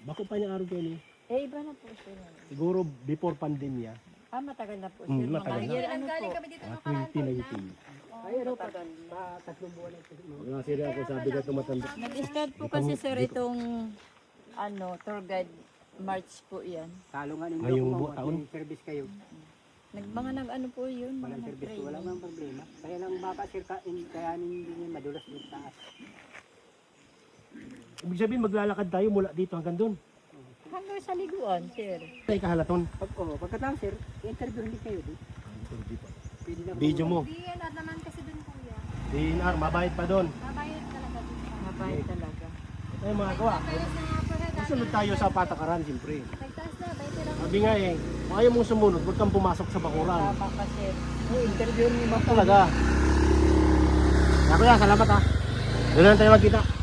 Bako pa niya araw kayo ni. Iba na po sir. Siguro before pandemya. Matagal na po sir. Matagal na. Mga year, ano po? Galing kami dito nung 2019. Ay, ano, tatlong buwan na ito. Mga sila ako sabi ka tumatanda. Nag-start po kasi sir itong tour guide March po yan. Talo nga ninyo Ngayong kung taon? may service kayo. Mga nag-ano po yun. Walang mga service, training. wala mang problema. Kaya lang baka sir, kaya hindi niya madulas yung taas. Ibig sabihin maglalakad tayo mula dito hanggang doon. Hanggang sa liguan sir. Ay kahalaton. Pagkatapos sir, interview hindi kayo. Pwede lang Video mo. DNR naman kasi dun kuya. DNR, mabayad pa doon. Mabayad talaga dun. Mabait talaga. Ay mga kawa. Pero sa pagkakataon, Susunod tayo sa patakaran siyempre. nagtaas na, 20 lang. Sabi nga eh, kung ayaw mong sumunod, huwag kang pumasok sa bakuran. Tama ka sir. interview niyo Talaga. Kaya kuya, salamat ha. Doon lang tayo magkita.